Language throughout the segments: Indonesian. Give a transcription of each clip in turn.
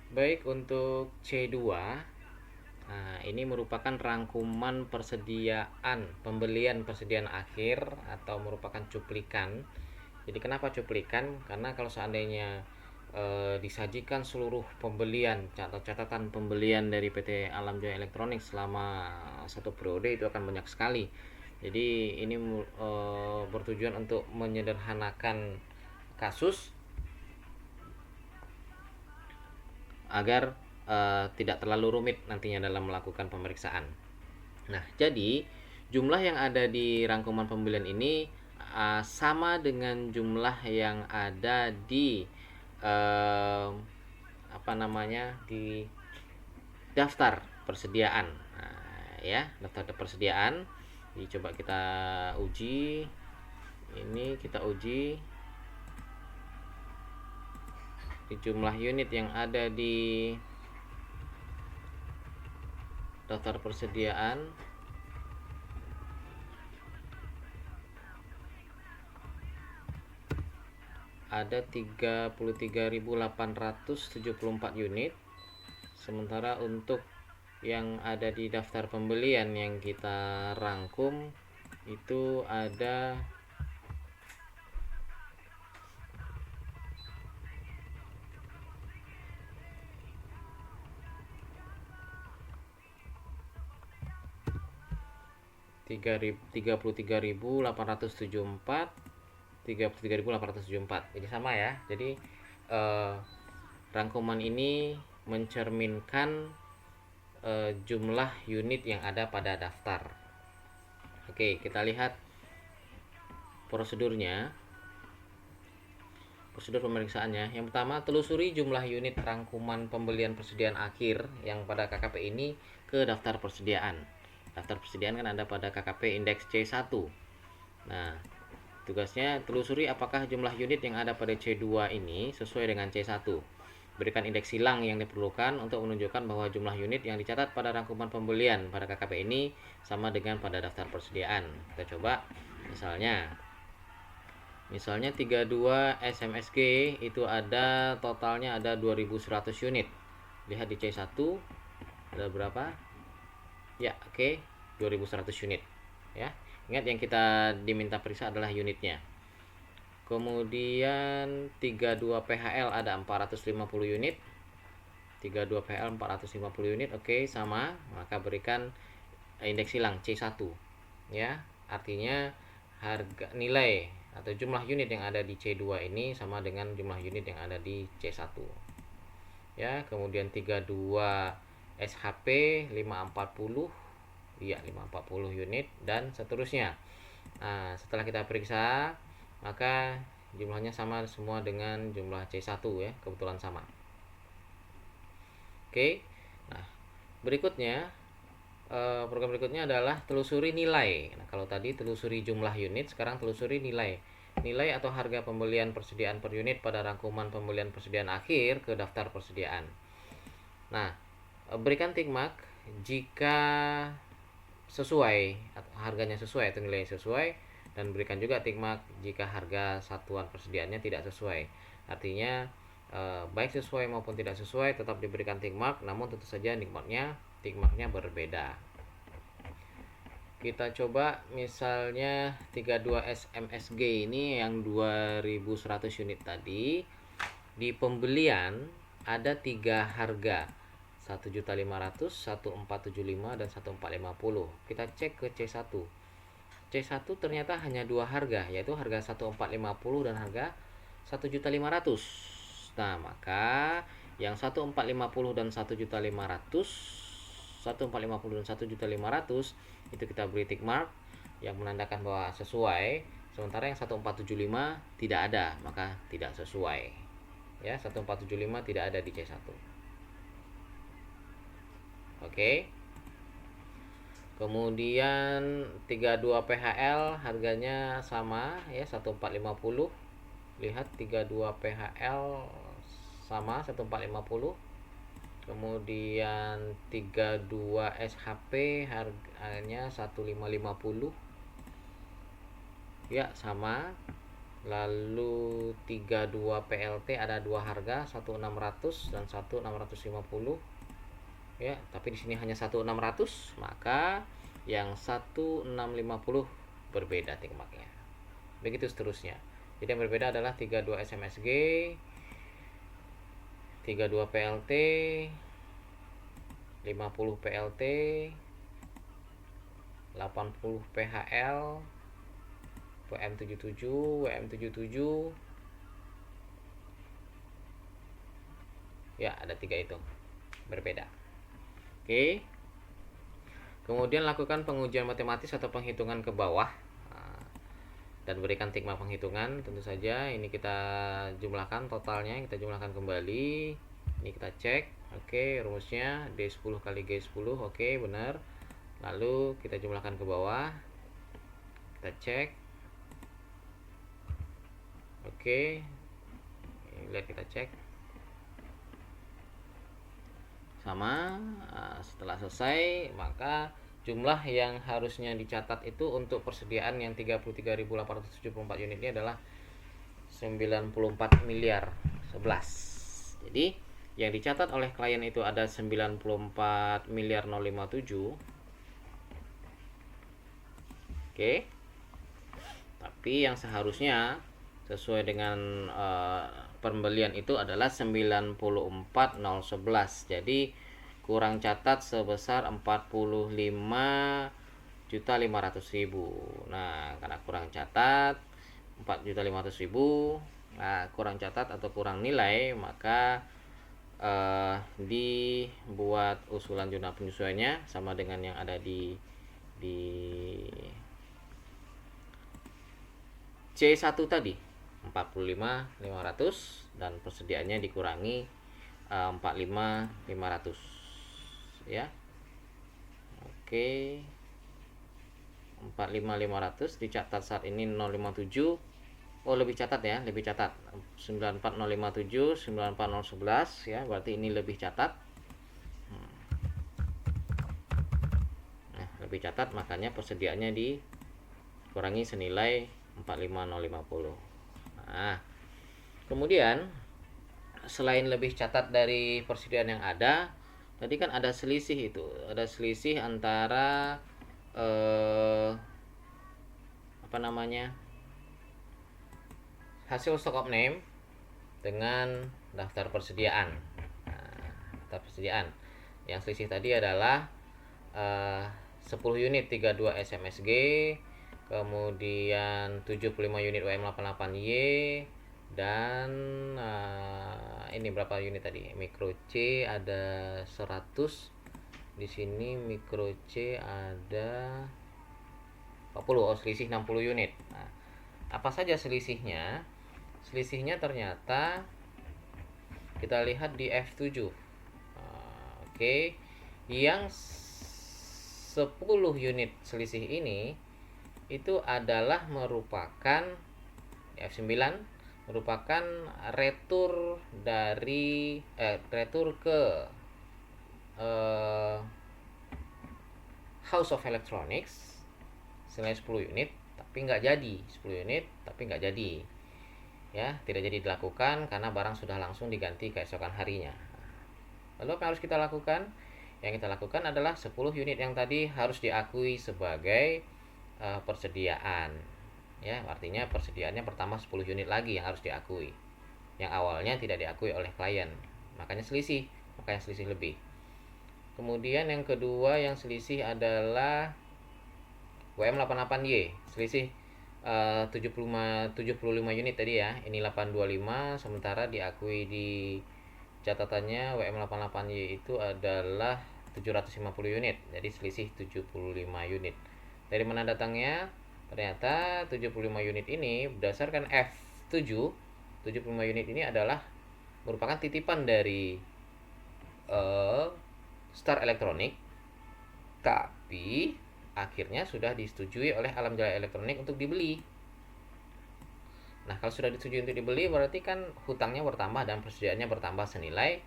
Baik, untuk C2, nah, ini merupakan rangkuman pembelian persediaan akhir atau merupakan cuplikan. Jadi kenapa cuplikan? Karena kalau seandainya disajikan seluruh pembelian atau catatan pembelian dari PT Alam Jaya Elektronik selama satu periode, itu akan banyak sekali. Jadi ini bertujuan untuk menyederhanakan kasus agar tidak terlalu rumit nantinya dalam melakukan pemeriksaan. Nah, jadi jumlah yang ada di rangkuman pembelian ini sama dengan jumlah yang ada di uh, di daftar persediaan. Nah, ya, daftar persediaan. Jadi coba kita uji. Ini kita uji di jumlah unit yang ada di daftar persediaan. Ada 33.874 unit. Sementara untuk yang ada di daftar pembelian yang kita rangkum itu ada 33.874, 33.874. Jadi sama ya. Jadi rangkuman ini mencerminkan jumlah unit yang ada pada daftar. Oke, kita lihat prosedurnya. Prosedur pemeriksaannya. Yang pertama, telusuri jumlah unit rangkuman pembelian persediaan akhir yang pada KKP ini ke daftar persediaan. Daftar persediaan kan ada pada KKP indeks C1. Nah, tugasnya telusuri apakah jumlah unit yang ada pada C2 ini sesuai dengan C1. Berikan indeks silang yang diperlukan untuk menunjukkan bahwa jumlah unit yang dicatat pada rangkuman pembelian pada KKP ini sama dengan pada daftar persediaan. Kita coba misalnya 32 SMSG itu ada totalnya ada 2100 unit. Lihat di C1 ada berapa? Ya, oke, 2100 unit ya. Ingat, yang kita diminta periksa adalah unitnya. Kemudian 32 PHL ada 450 unit. 32 PHL 450 unit, oke, sama. Maka berikan indeks silang C1 ya. Artinya harga nilai atau jumlah unit yang ada di C2 ini sama dengan jumlah unit yang ada di C1 ya. Kemudian 32 SHP 540, iya 540 unit dan seterusnya. Nah, setelah kita periksa maka jumlahnya sama semua dengan jumlah C1 ya, kebetulan sama. Oke. Nah, berikutnya program berikutnya adalah telusuri nilai. Nah, kalau tadi telusuri jumlah unit, sekarang telusuri nilai. Nilai atau harga pembelian persediaan per unit pada rangkuman pembelian persediaan akhir ke daftar persediaan. Nah, berikan tick mark jika sesuai, harganya sesuai atau nilai sesuai, dan berikan juga tick mark jika harga satuan persediaannya tidak sesuai. Artinya baik sesuai maupun tidak sesuai tetap diberikan tick mark, namun tentu saja tick marknya berbeda. Kita coba misalnya 32 SMSG ini yang 2100 unit tadi. Di pembelian ada 3 harga, 1.500.000, 1.475, dan 1.450. Kita cek ke C1. C1 ternyata hanya 2 harga, yaitu harga 1.450 dan harga 1.500.000. Nah, maka yang 1.450 dan 1.500, 1.450 dan 1.500 itu kita beri tick mark yang menandakan bahwa sesuai. Sementara yang 1.475 tidak ada, maka tidak sesuai. Ya, 1.475 tidak ada di C1. Oke. Kemudian 32 PHL harganya sama ya, 1.450. Lihat 32 PHL sama 1.450. Kemudian 32 SHP harganya 1.550 ya, sama. Lalu 32 PLT ada dua harga, 1600 dan 1650 ya, tapi di sini hanya 1600, maka yang 1650 berbeda tingkatnya. Begitu seterusnya. Jadi yang berbeda adalah 32 SMSG, 32 PLT, 50 PLT, 80 PHL, WM77, WM77. Ya, ada 3 itu. Berbeda. Oke. Kemudian lakukan pengujian matematis atau penghitungan ke bawah. Dan berikan tik mark penghitungan. Tentu saja ini kita jumlahkan totalnya, kita jumlahkan kembali. Ini kita cek. Oke, rumusnya D10 kali G10. Oke, benar. Lalu kita jumlahkan ke bawah. Kita cek. Oke. Lihat, kita cek. Sama. Setelah selesai, maka jumlah yang harusnya dicatat itu untuk persediaan yang 33.874 unit ini adalah 94 miliar 11. Jadi yang dicatat oleh klien itu ada 94 miliar 057. Oke. Tapi yang seharusnya sesuai dengan pembelian itu adalah 94.011. Jadi kurang catat sebesar 45.500.000. Nah, karena kurang catat 4.500.000, nah, kurang catat atau kurang nilai, maka dibuat usulan jurnal penyesuaiannya sama dengan yang ada di C1 tadi, 45.500, dan persediaannya dikurangi 45.500 ya. Oke, 45.500 dicatat saat ini 057. Oh, lebih catat ya, lebih catat 94.057, 94.011 ya, berarti ini lebih catat. Nah, lebih catat, makanya persediaannya dikurangi senilai 45.050. Nah, kemudian selain lebih catat dari persediaan yang ada, tadi kan ada selisih, itu ada selisih antara hasil stock of name dengan daftar persediaan. Nah, daftar persediaan yang selisih tadi adalah 10 unit 32 SMSG, kemudian 75 unit WM88Y, dan ini berapa unit tadi? Mikro C ada 100. Di sini mikro C ada 40. Oh, selisih 60 unit. Nah, apa saja selisihnya? Selisihnya ternyata kita lihat di F7. Oke. Yang 10 unit selisih ini itu adalah merupakan F9, merupakan retur dari retur ke House of Electronics senilai 10 unit, tapi nggak jadi. 10 unit tapi nggak jadi ya, tidak jadi dilakukan karena barang sudah langsung diganti keesokan harinya. Lalu apa yang harus kita lakukan? Yang kita lakukan adalah 10 unit yang tadi harus diakui sebagai persediaan ya, artinya persediaannya pertama 10 unit lagi yang harus diakui, yang awalnya tidak diakui oleh klien, makanya selisih lebih. Kemudian yang kedua yang selisih adalah WM88Y, selisih 75 unit tadi ya, ini 825, sementara diakui di catatannya WM88Y itu adalah 750 unit, jadi selisih 75 unit. Dari mana datangnya? Ternyata 75 unit ini berdasarkan F7, 75 unit ini adalah merupakan titipan dari Star Electronic, tapi akhirnya sudah disetujui oleh Alam Jaya Elektronik untuk dibeli. Nah, kalau sudah disetujui untuk dibeli, berarti kan hutangnya bertambah dan persediaannya bertambah senilai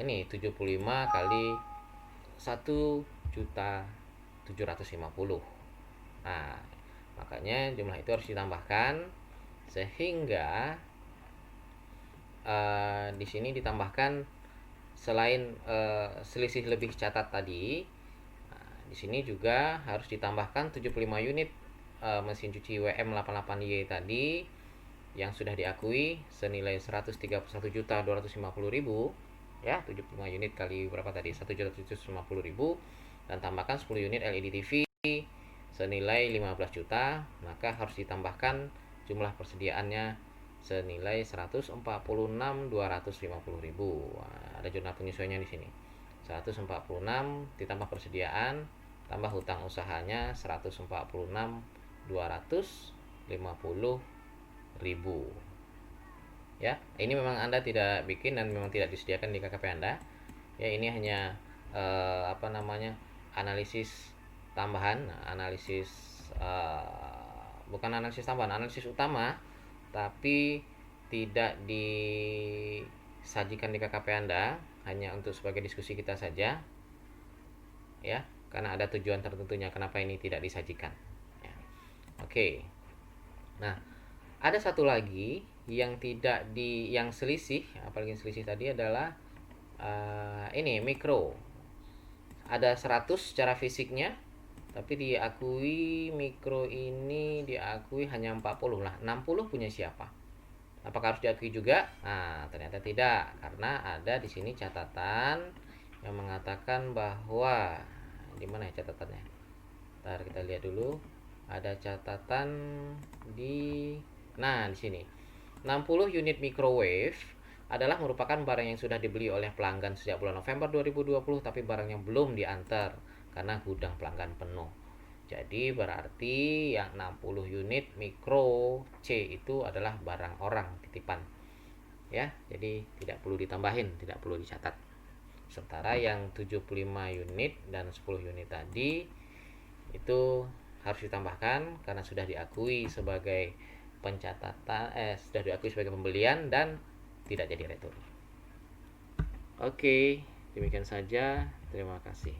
ini 75 kali 1.750.000. Nah, makanya jumlah itu harus ditambahkan Sehingga di sini ditambahkan selain selisih lebih catat tadi, di sini juga harus ditambahkan 75 unit mesin cuci WM88Y tadi yang sudah diakui senilai 131.250.000 ya. 75 unit kali berapa tadi, 1.750.000, dan tambahkan 10 unit LED TV senilai 15 juta, maka harus ditambahkan jumlah persediaannya senilai 146.250.000. Ada jurnal penyesuaiannya di sini. 146 ditambah persediaan tambah hutang usahanya 146.250.000 ya. Ini memang Anda tidak bikin dan memang tidak disediakan di KKP Anda ya. Ini hanya analisis tambahan, bukan analisis tambahan, analisis utama, tapi tidak disajikan di KKP Anda, hanya untuk sebagai diskusi kita saja ya, karena ada tujuan tertentunya kenapa ini tidak disajikan ya. Oke. Nah, ada satu lagi yang yang selisih, apalagi selisih tadi adalah ini mikro. Ada 100 secara fisiknya, tapi diakui mikro ini diakui hanya 40 lah. 60 punya siapa? Apakah harus diakui juga? Nah, ternyata tidak, karena ada di sini catatan yang mengatakan bahwa, di mana ya catatannya? Ntar kita lihat dulu. Ada catatan di sini. 60 unit microwave adalah merupakan barang yang sudah dibeli oleh pelanggan sejak bulan November 2020, tapi barangnya belum diantar karena gudang pelanggan penuh. Jadi berarti yang 60 unit mikro C itu adalah barang orang titipan ya. Jadi tidak perlu ditambahin, tidak perlu dicatat. Sementara yang 75 unit dan 10 unit tadi itu harus ditambahkan karena sudah diakui sebagai sudah diakui sebagai pembelian dan tidak jadi retur. Oke, demikian saja. Terima kasih.